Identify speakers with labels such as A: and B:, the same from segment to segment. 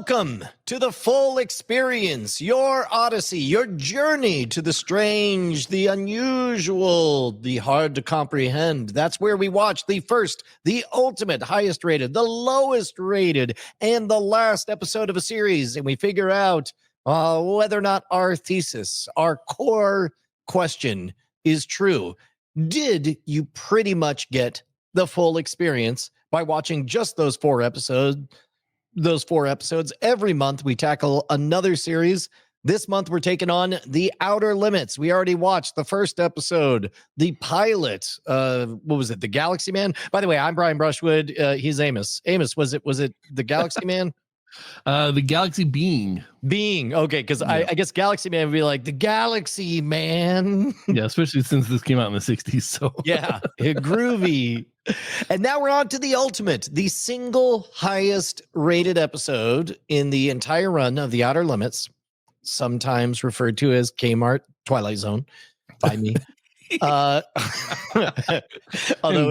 A: Welcome to the full experience, your odyssey, your journey to the strange, the unusual, the hard to comprehend. That's where we watch the first, the ultimate, highest rated, the lowest rated, and the last episode of a series. And we figure out whether or not our thesis, our core question is true. Did you pretty much get the full experience by watching just those four episodes? Every month we tackle another series. This month we're taking on The Outer Limits. We already watched the first episode, the pilot. What was it? The Galaxy Man. By the way, I'm Brian Brushwood. He's Amos. Amos, was it the Galaxy Man?
B: The Galaxy Being.
A: Okay, because yeah. I guess Galaxy Man would be like the Galaxy Man.
B: Yeah, especially since this came out in the 60s. So
A: yeah, groovy. And now we're on to the ultimate, the single highest rated episode in the entire run of The Outer Limits, sometimes referred to as Kmart Twilight Zone by me.
B: Although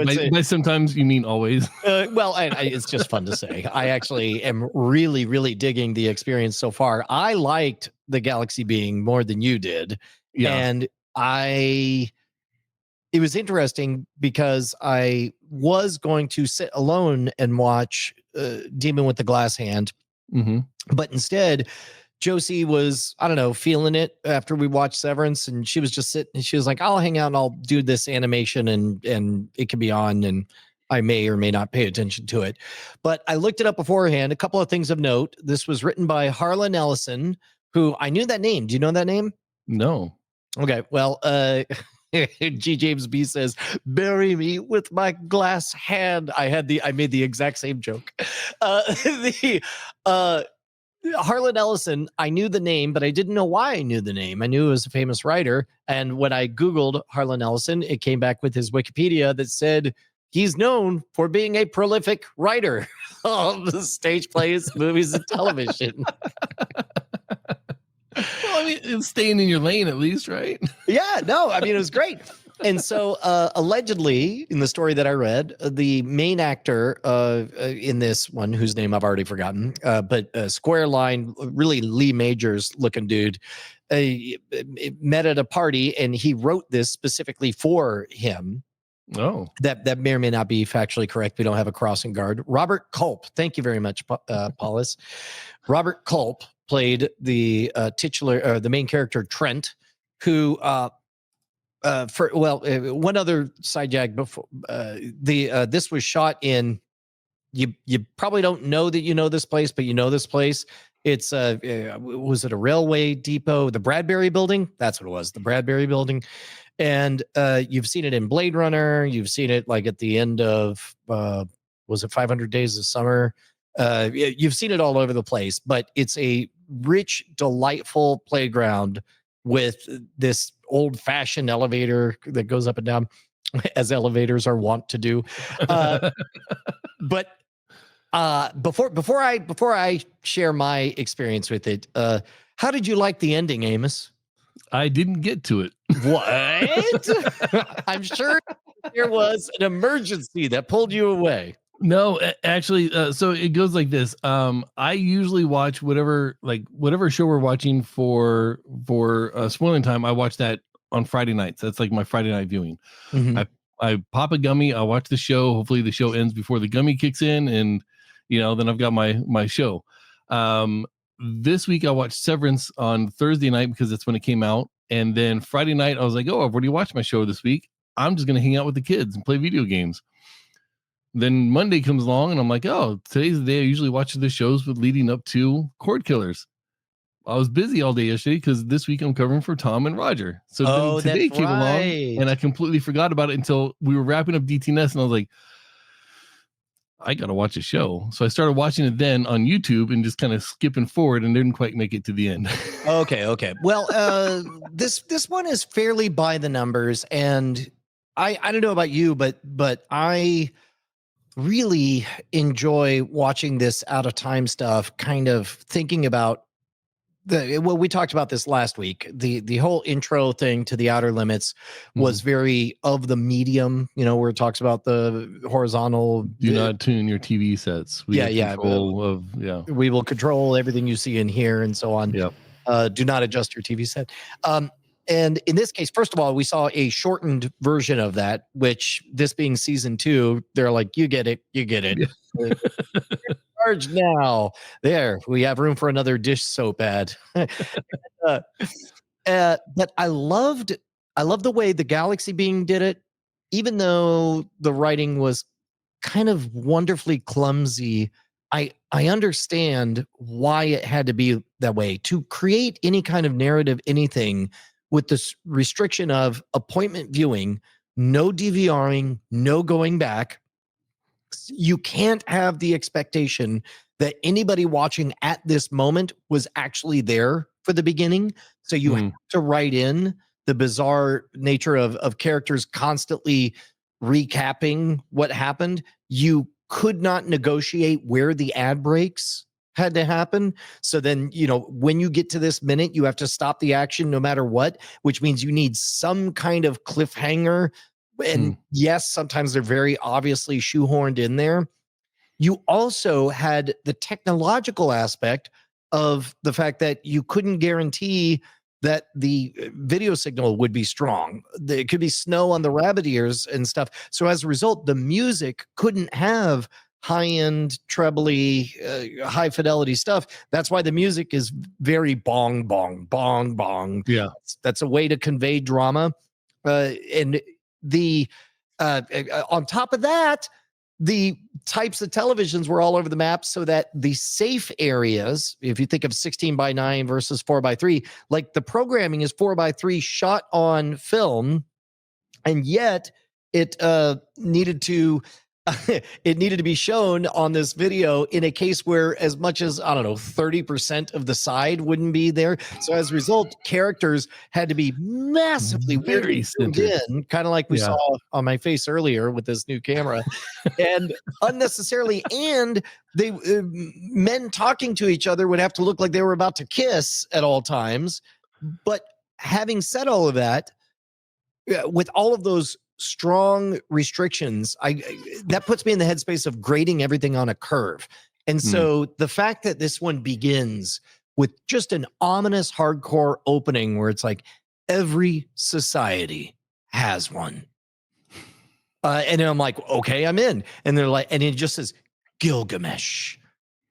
B: by sometimes you mean always.
A: Well, it's just fun to say. I actually am really, really digging the experience so far. I liked the Galaxy Being more than you did. Yeah. And it was interesting because I was going to sit alone and watch Demon with the Glass Hand. Mm-hmm. But instead, Josie was, I don't know, feeling it after we watched Severance, and she was just sitting and she was like, I'll hang out and I'll do this animation and it can be on and I may or may not pay attention to it. But I looked it up beforehand. A couple of things of note. This was written by Harlan Ellison, who I knew that name. Do you know that name?
B: No.
A: Okay. Well, G. James B says, bury me with my glass hand. I made the exact same joke. Harlan Ellison, I knew the name, but I didn't know why I knew the name. I knew he was a famous writer. And when I Googled Harlan Ellison, it came back with his Wikipedia that said he's known for being a prolific writer of stage plays, movies, and television.
B: Well, I mean, it's staying in your lane at least, right?
A: Yeah, no, I mean, it was great. And so allegedly, in the story that I read, the main actor in this one, whose name I've already forgotten, but square line, really Lee Majors looking dude, met at a party and he wrote this specifically for him.
B: Oh,
A: that may or may not be factually correct. We don't have a crossing guard. Robert Culp. Thank you very much, Paulus. Robert Culp played the the main character Trent, who one other side jag before this was shot in. You probably don't know that you know this place, but you know this place. It's was it a railway depot? The Bradbury Building. That's what it was. The Bradbury Building. And you've seen it in Blade Runner. You've seen it like at the end of, was it 500 Days of Summer? You've seen it all over the place, but it's a rich, delightful playground with this old-fashioned elevator that goes up and down, as elevators are wont to do. But before I share my experience with it, how did you like the ending, Amos?
B: I didn't get to it.
A: What? I'm sure there was an emergency that pulled you away.
B: No, actually, so it goes like this. I usually watch whatever show we're watching for spoiling time. I watch that on Friday nights. That's like my Friday night viewing. Mm-hmm. I pop a gummy. I watch the show. Hopefully the show ends before the gummy kicks in, and then I've got my show. This week I watched Severance on Thursday night because that's when it came out. And then Friday night I was like, oh, I've already watched my show this week. I'm just going to hang out with the kids and play video games. Then Monday comes along and I'm like, oh, today's the day I usually watch the shows with leading up to Cordkillers. I was busy all day yesterday because this week I'm covering for Tom and Roger. So then today came along and I completely forgot about it until we were wrapping up DTNS and I was like, I got to watch a show. So I started watching it then on YouTube and just kind of skipping forward and didn't quite make it to the end.
A: Okay. Well, this one is fairly by the numbers, and I don't know about you, but I really enjoy watching this out of time stuff, kind of thinking about well, we talked about this last week. The whole intro thing to the Outer Limits was very of the medium, where it talks about the horizontal.
B: Do not tune your TV sets. We have control of
A: We will control everything you see in here and so on.
B: Yep.
A: Do not adjust your TV set. And in this case, first of all, we saw a shortened version of that, which this being season 2, they're like, you get it. Yeah. Charge now. There, we have room for another dish soap ad. But I love the way the Galaxy Being did it, even though the writing was kind of wonderfully clumsy. I understand why it had to be that way. To create any kind of narrative, anything with this restriction of appointment viewing, no DVRing, no going back, you can't have the expectation that anybody watching at this moment was actually there for the beginning. So you have to write in the bizarre nature of characters constantly recapping what happened. You could not negotiate where the ad breaks had to happen. So then, when you get to this minute, you have to stop the action no matter what, which means you need some kind of cliffhanger. And yes, sometimes they're very obviously shoehorned in there. You also had the technological aspect of the fact that you couldn't guarantee that the video signal would be strong. It could be snow on the rabbit ears and stuff. So as a result, the music couldn't have high-end, trebly, high-fidelity stuff. That's why the music is very bong, bong, bong, bong.
B: Yeah.
A: That's a way to convey drama. And on top of that, the types of televisions were all over the map, so that the safe areas, if you think of 16:9 versus 4:3, like the programming is 4:3 shot on film, and yet it needed to be shown on this video in a case where as much as, 30% of the side wouldn't be there. So as a result, characters had to be massively
B: very
A: zoomed in, kind of like we saw on my face earlier with this new camera, and unnecessarily. And they men talking to each other would have to look like they were about to kiss at all times. But having said all of that, with all of those strong restrictions, that puts me in the headspace of grading everything on a curve. And so the fact that this one begins with just an ominous hardcore opening where it's like every society has one. And I'm like, okay, I'm in. And they're like, and it just says Gilgamesh.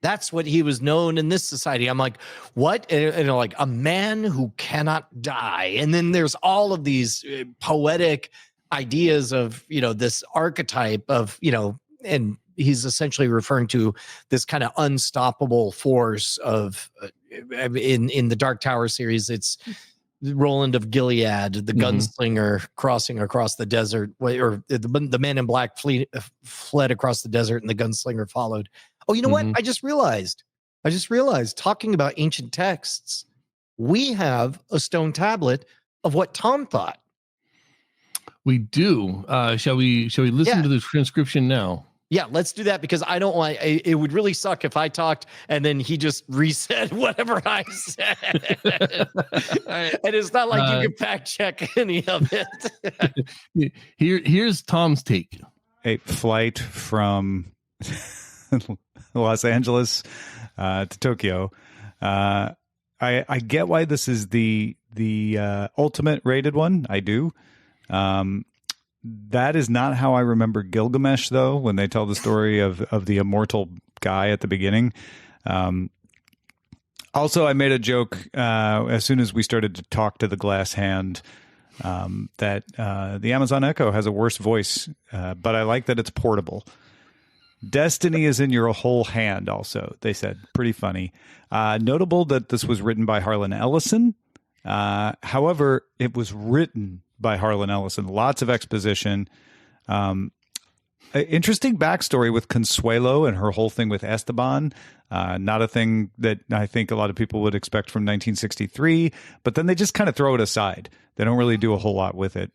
A: That's what he was known in this society. I'm like, what? And they're like, a man who cannot die. And then there's all of these poetic ideas of, this archetype of, and he's essentially referring to this kind of unstoppable force of, in the Dark Tower series, it's Roland of Gilead, the gunslinger crossing across the desert, or the men in black fled across the desert and the gunslinger followed. Oh, you know what? I just realized talking about ancient texts, we have a stone tablet of what Tom thought.
B: We do. Shall we listen to the transcription now?
A: Yeah, let's do that, because I don't want, it would really suck if I talked and then he just resaid whatever I said. And it's not like you can fact check any of it.
B: Here's Tom's take.
C: A flight from Los Angeles to Tokyo. I get why this is the ultimate rated one. I do. That is not how I remember Gilgamesh, though, when they tell the story of the immortal guy at the beginning. Also, I made a joke as soon as we started to talk to the glass hand that the Amazon Echo has a worse voice, but I like that it's portable. Destiny is in your whole hand, also, they said. Pretty funny. Notable that this was written by Harlan Ellison. However, it was written by Harlan Ellison. Lots of exposition. Interesting backstory with Consuelo and her whole thing with Esteban. Not a thing that I think a lot of people would expect from 1963, but then they just kind of throw it aside. They don't really do a whole lot with it.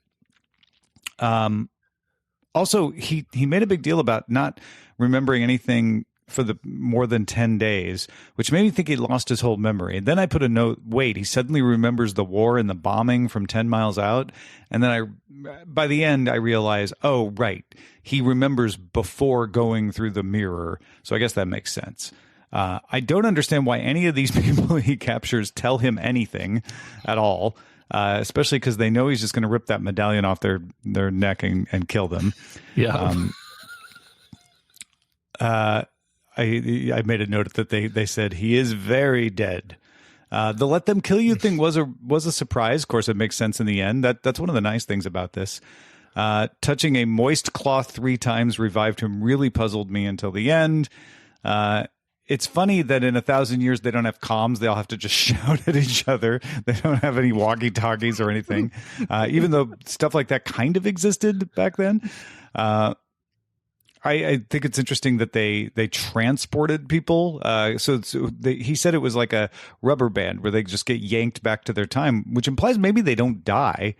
C: Also, he made a big deal about not remembering anything for the more than 10 days, which made me think he lost his whole memory. And then I put a note, wait, he suddenly remembers the war and the bombing from 10 miles out. And then by the end, I realized, oh, right, he remembers before going through the mirror. So I guess that makes sense. I don't understand why any of these people he captures tell him anything at all, especially because they know he's just going to rip that medallion off their neck and kill them.
B: Yeah.
C: I made a note that they said he is very dead. The let them kill you thing was a surprise. Of course, it makes sense in the end. That's one of the nice things about this. Touching a moist cloth 3 times revived him really puzzled me until the end. It's funny that in 1,000 years they don't have comms. They all have to just shout at each other. They don't have any walkie-talkies or anything, even though stuff like that kind of existed back then. I think it's interesting that they transported people. He said it was like a rubber band where they just get yanked back to their time, which implies maybe they don't die.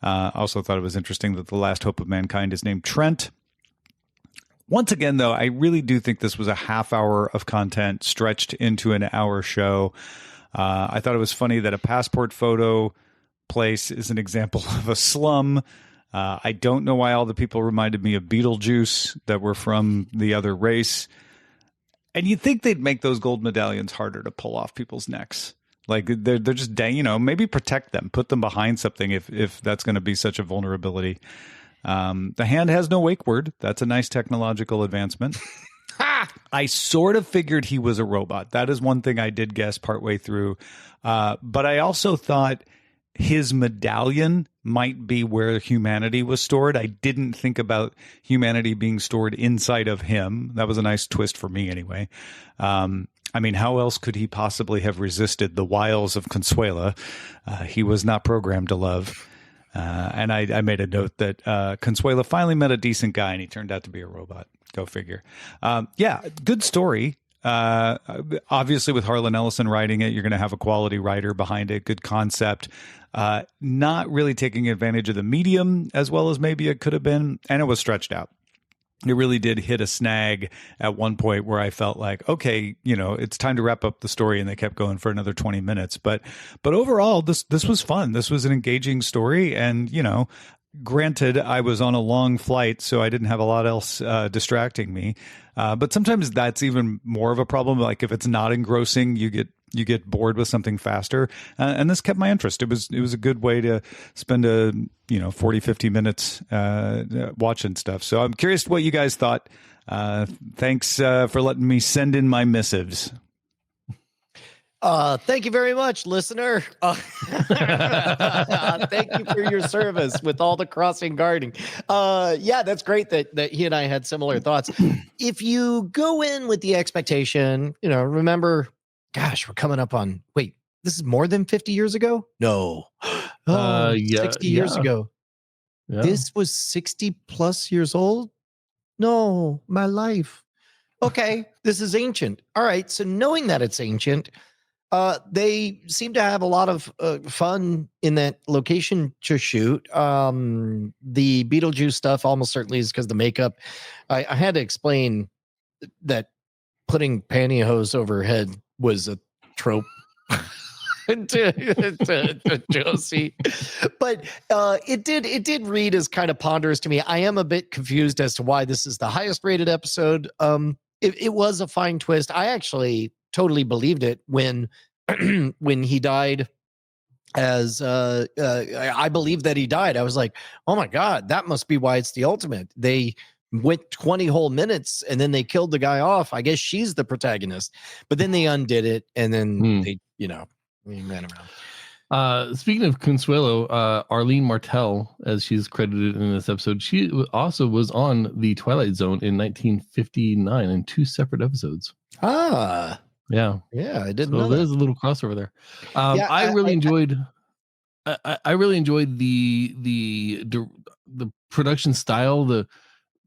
C: Also thought it was interesting that the last hope of mankind is named Trent. Once again, though, I really do think this was a half hour of content stretched into an hour show. I thought it was funny that a passport photo place is an example of a slum. I don't know why all the people reminded me of Beetlejuice that were from the other race. And you'd think they'd make those gold medallions harder to pull off people's necks. Like they're just, maybe protect them, put them behind something if that's going to be such a vulnerability. The hand has no wake word. That's a nice technological advancement. I sort of figured he was a robot. That is one thing I did guess partway through. But I also thought his medallion might be where humanity was stored. I didn't think about humanity being stored inside of him. That was a nice twist for me anyway. I mean, how else could he possibly have resisted the wiles of Consuela? He was not programmed to love. And I made a note that Consuela finally met a decent guy and he turned out to be a robot. Go figure. Yeah, good story. Obviously, with Harlan Ellison writing it, you're going to have a quality writer behind it. Good concept. Not really taking advantage of the medium as well as maybe it could have been. And it was stretched out. It really did hit a snag at one point where I felt like, okay, it's time to wrap up the story, and they kept going for another 20 minutes. But overall, this was fun. This was an engaging story, and granted, I was on a long flight, so I didn't have a lot else distracting me. But sometimes that's even more of a problem. Like if it's not engrossing, you get bored with something faster. And this kept my interest. It was a good way to spend 40, 50 minutes watching stuff. So I'm curious what you guys thought. Thanks for letting me send in my missives.
A: Thank you very much, listener. Thank you for your service with all the crossing guarding. Yeah, that's great that he and I had similar thoughts. If you go in with the expectation, remember, gosh, we're coming up on, wait, this is more than 50 years ago? No. 60 years ago. Yeah. This was 60 plus years old? No, my life. Okay, this is ancient. All right, so knowing that it's ancient, they seem to have a lot of fun in that location to shoot. The Beetlejuice stuff almost certainly is because the makeup. I had to explain that putting pantyhose over her head was a trope to Josie, but it did read as kind of ponderous to me. I am a bit confused as to why this is the highest rated episode. It was a fine twist. I actually totally believed it when he died. As I believe that he died. I was like, oh my God, that must be why it's the ultimate. They went 20 whole minutes and then they killed the guy off. I guess she's the protagonist, but then they undid it and then they ran around.
B: Speaking of Consuelo, Arlene Martell, as she's credited in this episode, she also was on The Twilight Zone in 1959 in 2 separate episodes.
A: Yeah, I didn't know.
B: There's a little crossover there. I really enjoyed the production style.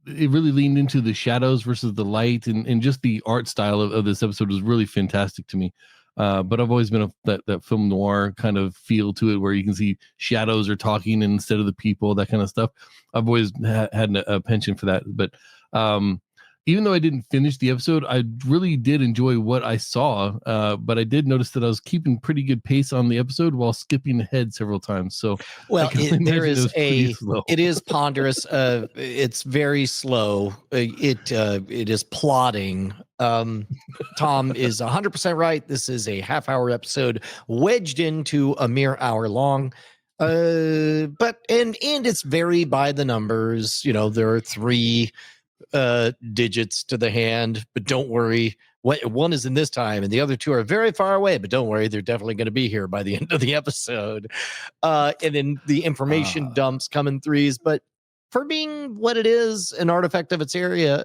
B: It really leaned into the shadows versus the light, and just the art style of this episode was really fantastic to me. But I've always been that film noir kind of feel to it, where you can see shadows are talking instead of the people, that kind of stuff. I've always had a penchant for that. But even though I didn't finish the episode, I really did enjoy what I saw. But I did notice that I was keeping pretty good pace on the episode while skipping ahead several times. So
A: well, there is
B: it
A: is ponderous. It's very slow. It is plodding. Tom is 100% right. This is a half-hour episode wedged into a mere hour long. But it's very by the numbers. There are 3 digits to the hand, but don't worry, one is in this time and the other 2 are very far away, but don't worry, they're definitely going to be here by the end of the episode. And then the information dumps come in 3s, but for being what it is, an artifact of its era,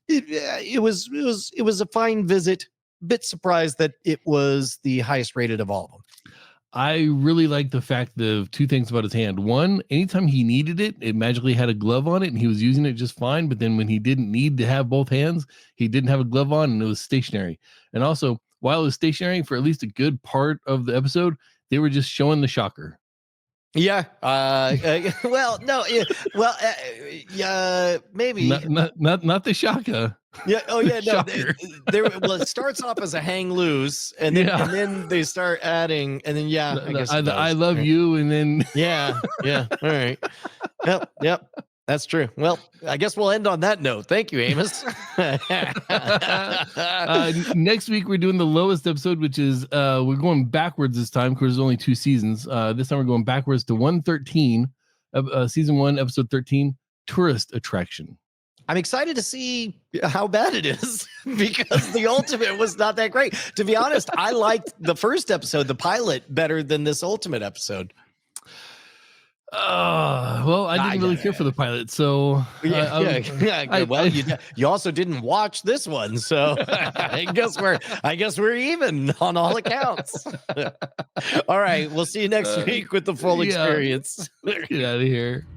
A: it was a fine visit. Bit surprised that it was the highest rated of all of them.
B: I really like the fact of 2 things about his hand. One, anytime he needed it, it magically had a glove on it and he was using it just fine. But then when he didn't need to have both hands, he didn't have a glove on and it was stationary. And also, while it was stationary for at least a good part of the episode, they were just showing the shocker.
A: Yeah. Well, no. Maybe
B: not the shaka.
A: Yeah. Oh, yeah. No. It starts off as a hang loose, and then they start adding, and then I guess
B: I love you, and then
A: yeah. All right. Yep. That's true. Well, I guess we'll end on that note. Thank you, Amos.
B: Next week we're doing the lowest episode, which is we're going backwards this time because there's only 2 seasons. This time we're going backwards to 113, season 1, episode 13, Tourist Attraction.
A: I'm excited to see how bad it is because the ultimate was not that great. To be honest, I liked the first episode, the pilot, better than this ultimate episode.
B: Well, I didn't really care for the pilot, so
A: well, you also didn't watch this one, so I guess we're even on all accounts. All right, we'll see you next week with the full experience.
B: Get out of here.